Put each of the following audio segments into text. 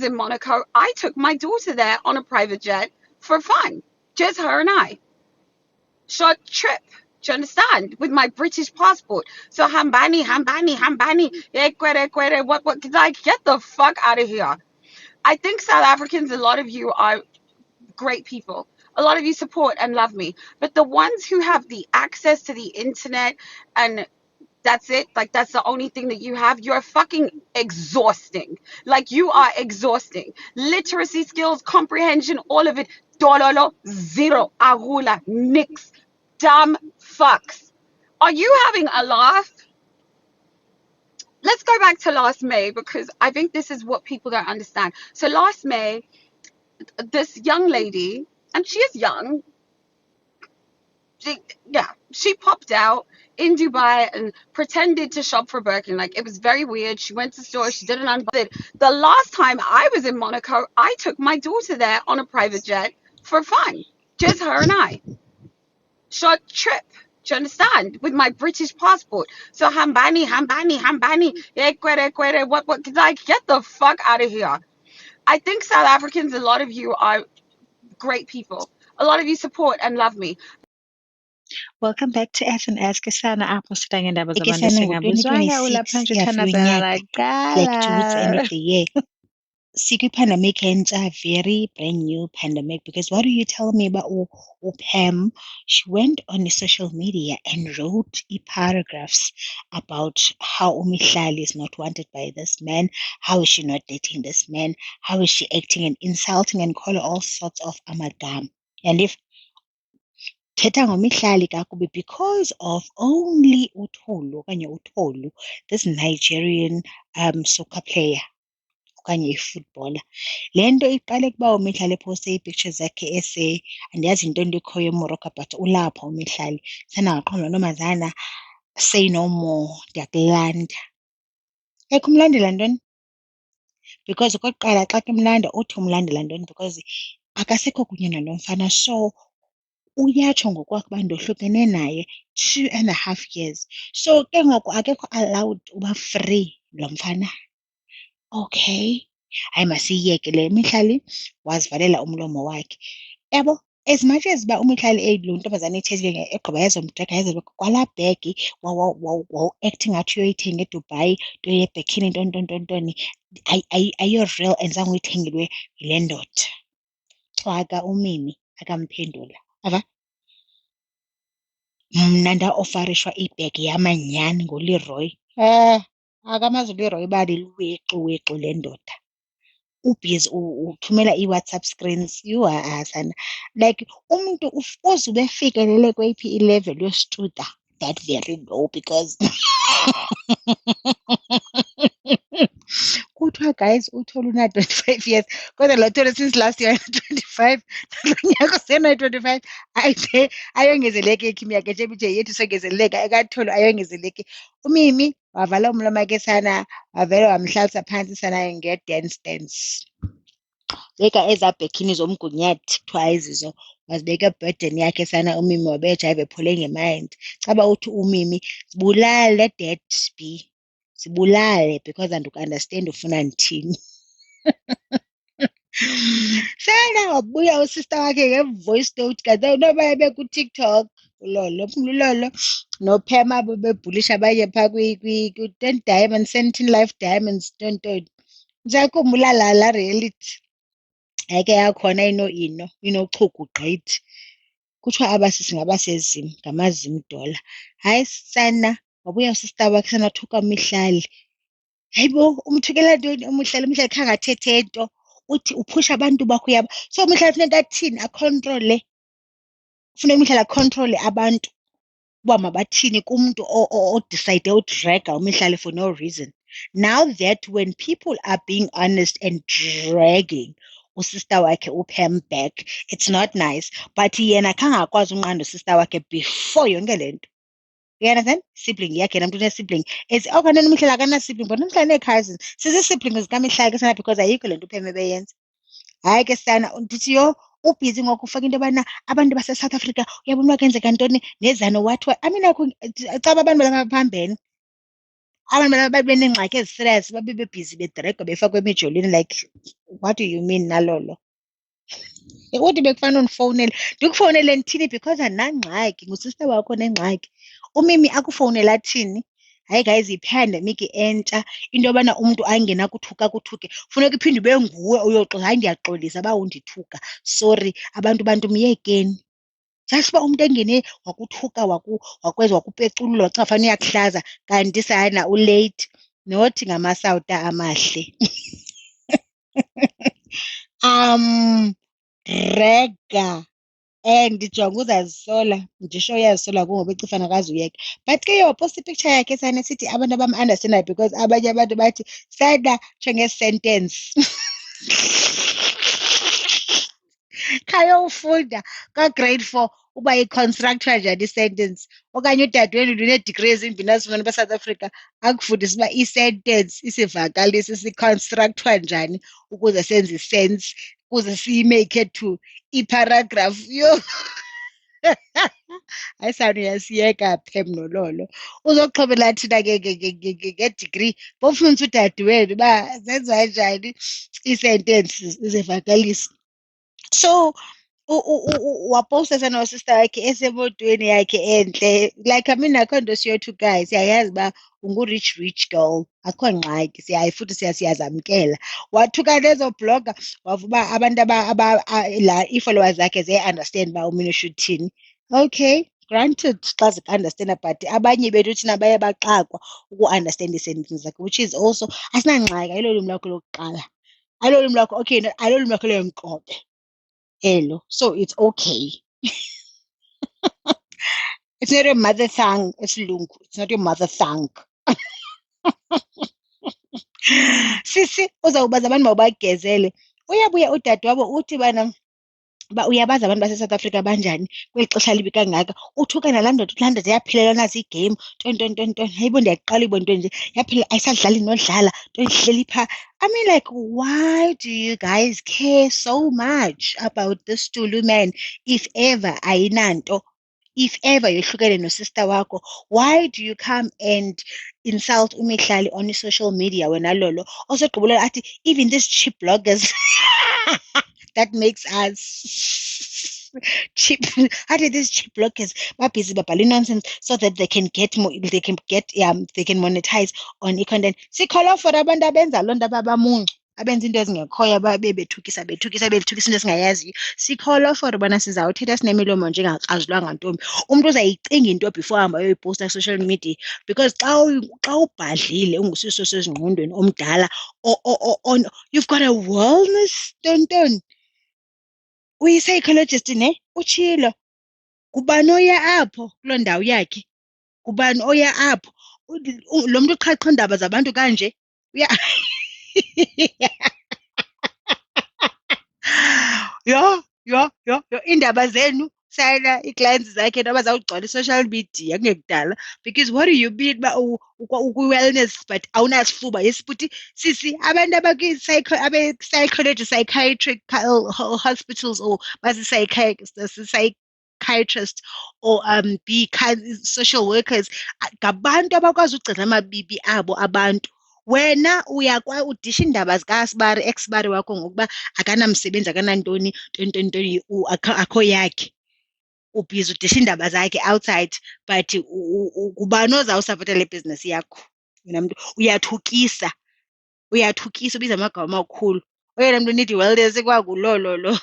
was in Monaco, I took my daughter there on a private jet for fun. Just her and I. Short trip. Do you understand? With my British passport. So hambani, what, like, get the fuck out of here. I think South Africans, a lot of you are great people. A lot of you support and love me. But the ones who have the access to the internet and that's it, like that's the only thing that you have, you're fucking exhausting. Like you are exhausting. Literacy skills, comprehension, all of it, dololo, zero, agula, nix, dumb fucks. Are you having a laugh? Let's go back to last May because I think this is what people don't understand. So last May, this young lady, and she is young, she popped out in Dubai and pretended to shop for Birkin. Like, it was very weird. She went to stores, she didn't unbothered. The last time I was in Monaco, I took my daughter there on a private jet for fun. Just her and I. Short trip. Do you understand? With my British passport. So hambani, what, like, get the fuck out of here. I think South Africans, a lot of you are great people. A lot of you support and love me. Welcome back to SNS Kesana apho sitanga indaba zabantu Kesana esingabuzwanga ngo-2026 ulapha yafika uthandazela unyaka, like towards the end lakala. of the year. Pandemic entsha, very brand new pandemic, because what do you tell me about Pam? She went on social media and wrote paragraphs about how Umihlali is not wanted by this man, how is she not dating this man, how is she acting and insulting and calling all sorts of amalgam. And if thetha ngoMihlali kakubi because of only uTholu, this Nigerian soccer player okanye ifootballer. Le nto iqale kuba uMihlali ephoste ii-pictures zakhe andiyazi into ekhoyo eMorocco but ulapha uMihlali sanangaqonda ntombazana, say no more, ndiyakulanda. Umlandela ntoni? Because okokuqala xa kumlanda uthi umlandela ntoni because akasekho kunye nalo mfana, so uyatsho ngokwakhe uba ndohlukene naye 2.5 years. So ke ngoku akekho allowed uba free lo mfana. Okay, hayi masiyiyeke le. Mihlali wazivalela umlomo wakhe. Yabo, as much as uba uMihlali lo ntombazana ethethile egqiba yazomdrega yazobeka kwalaa bhegi acting ngathi uyoyithenga eDubai, nto yebhekini, ntoni, ayo-real and zange uyithengelwe yile ndoda. Xhaka umimi akamphendula. Ava? Mna nda-ofarishwa ibhegi yamanyani nguLeroy. Akamazi uLeroy uba liwequ le ndoda. Ubhizi uthumela ii-WhatsApp screens. Sana. Like umuntu uze ubefikelele kweyiphi i-level yostuda that very low because kuthiwa guys uTholu una-25 years kodwa lo Tholu since last year 25 lo nyaka usena-25 ayongezeleke iminyaka nje yethu songezeleleka ekaTholu ayongezeleki. Umimi wavala umlomo wakhe sana wavele wamhlalisa phantsi sana nge-dance dance. Beka ezaa bhekini zomgunyathi kuthiwa ezizo wazibeka ebhodeni yakhe sana umimi wabejayiva ephule ngemind. Caba uthi umimi zibulale dead B. Zibulale because andiku-understand ufuna ndithini. Sana wabuya usista wakhe nge-voice note kanti noba bekuTikTok ulolo noPam abo bebhulisha abanye phaa kwi-10 Diamonds, 17 Life Diamonds, ntoni. Ndisakhumbula la reality. Yayike yakhona inochuku gqithi. Kuthiwa abasisi ngabasezim, ngamazimdola. Hayi sana, wabuya usista wakhe sana wathuka uMihlali. Hayibo, umthukela ntoni uMihlali khange athethe nto. Uthi uphusha abantu bakho uyabo. So uMihlali funeka athini? Akhontrole. Funeka uMihlali akhontrole abantu uba mabathini kumntu odicide udraga uMihlali for no reason. Now that when people are being honest and dragging usister wakhe uPam back, it's not nice. But yena khange akwazi unqanda usister wakhe before yonke le nto. You understand? Sibling yakhe yena mntu une-sibling. Okwanena uMihlali akana-sibling but uMihlali nee-cousins. Sizi-sibling zikaMihlali ke sana because ayikho le nto uPam ebeyenza. Hayi ke sana ndithi yho ubhizi ngoku ufaka into yobana abantu baseSouth Africa uyabona uba kwenzeka ntoni nezano wathiwa. I mean caba abantu baphambene. Abantu benengxaki eziserious babe bebhizi bedrega befakwe emijolini like What do you mean nalolo? Uthi bekufana undifonele. Ndikufonele ndithini because andinangxaki. Ngusista wakho nengxaki. Umimi akufowunela thini? Hayi guys, ipandemic entsha into yobana umntu angena kuthuke funeka iphinde ube nguwe uyoxola. Hayi ndiyaxolisa uba undithuka, sorry abantu myekeni. Just uba umntu engene wakuthuka wakweza wakupeculula wacinga fanele uyakuhlaza kanti sana ulate, not ngamasawuta amahle. Rega ndijonga uzazisola, ndisho uyazisola kungoba icifana akazuyeka. But ke yoposta ipicture yakhe sana sithi abantu abam-understandayo because abanye abantu bathi sana tsho nge-sentence. Khayofunda ka-grade 4 uba iconstructwa njani i-sentence okanye udadewenu lunee-degree ezimbini azifumana eSouth Africa akufundisa uba i-sentence isivakalisi siconstructwa njani ukuze senze i-sense ukuze siyimeyikhe to iparagraph. Yho! Hayi sana uyasiyeka phem nololo. Uzoxhobela thina ngedegree bofundisa udadewenu uba zenziwa njani ii-sentence izivakalisi. So waposta sana usista wakhe esemotweni yakhe entle, like I mean akho nto siyothi guys, siyayazi uba ungu-rich girl, akho ngxaki, futhi siyazamkela. Wathuka nezo blogger wava uba abantu ii-followers zakhe ziyayi-understand uba umini usho uthini. Okay, granted xa zika-understanda, but abanye bethu thina baye baxakwa uku-understand ii-sentences zakhe, which is also asinangxaki, ayilolwimi lakho lokuqala, ayilolwimi lakho, okay, ayilolwimi lakho lwenkobe elo, so it's okay. It's not your mother tongue, esilungu. It's not your mother tongue. Sisi uzawubaza abantu mawubagezele. Uyabuya udadewabo uthi bana uba uyabazi abantu base-South Africa banjani kweli xesha libi kangaka. Uthuka nalaa ndoda, laa ndoda yaphelelwa nazi igame, ntoni. Hayibo ndiyaqala uyibona into nje, yaphelela ayisadlali nodlala, ihleli phaa. I mean, like, why do you guys care so much about this Tulu man if ever ayinanto? If ever yohlukene nosista wakho, why do you come and insult uMihlali on social media wena lolo? Also gqibulela athi even these cheap bloggers that makes us cheap. How did these cheap bloggers busy babhale nonsense so that they can get more, they can monetize on e-content? Sikholwa for abantu abenza loo nto abamuncu abenza into ezingekhoyo bethukisa into esingayaziyo. Sikholwa for ubana sizawuthetha sinemilomo njengakrazulwanga ntombi. Umntu uzayicinga into before ahamba ayoyiposta social media, because xa ubhadlile ungusiso sezingqondweni omdala you've got a wellness tonton. Uyi-psychologist ne utshilo. Ngubani oya apho kuloo ndawo yakhe? Ngubani oya apho? Lo mntu uqhaqha iindaba zabantu kanje yho iindaba zenu sana ii-clients zakhe noba zawugcwala i-social media kungekudala, because what do you mean uba ukwi-wellness but awunasifuba? Yesiputi sisi abantu abe-psychology, psychiatric hospitals or psychiatrist or social workers ngabantu abakwazi ugcina amabibi abo abantu. Wena udisha iindaba zikaSibari, ex-Sibari wakho ngokuba akanamsebenzi, akanantoni akho yakhe. Ubhizi udisha iindaba zakhe outside, but ngubani ozawusapota le bhizinesi yakho? Wena mntu uyathukisa, ubiza amagama amakhulu. Oyena mntu need i-wellness ikwangulo.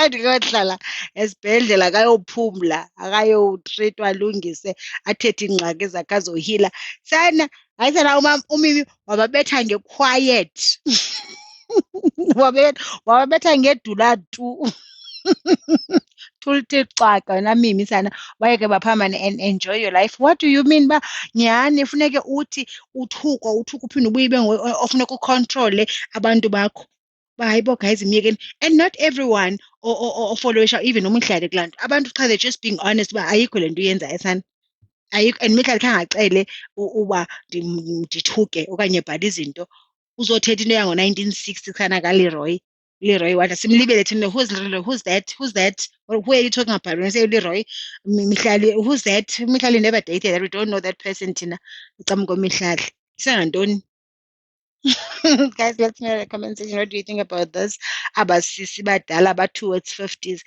Ndikohlala esibhedlela akayophumla, akayotritwa alungise, athethe iingxaki zakhe azohila. Sana hayi sana umimi wababetha nge-quiet. Wababetha ngedulatu. Thulithe xaka wena mimi sana, wayeke baphambane and enjoy your life. What do you mean uba nyhani funeke uthi uthukwa uphinde ubuye ibe ofuneka ukhontrole abantu bakho? Uba hayibo guys myekeni. And not everyone ofolowesha even uMihlali kulaa nto. Abantu xa they're just being honest uba ayikho le nto uyenzayo sana. Ayikho, and Mihlali khange acele uba ndithuke okanye bhale izinto. Uzothetha into yango-1960 sana kaLeroy. Leroy wathi simlibele thina, who's that? Who are you talking about when you say Leroy? Mihlali, who's that? Mihlali never dated her. We don't know that person thina. Icam koMihlali. Isengantoni? Guys, let me know in the comment section. What do you think about this? Abasisi badala towards 50s.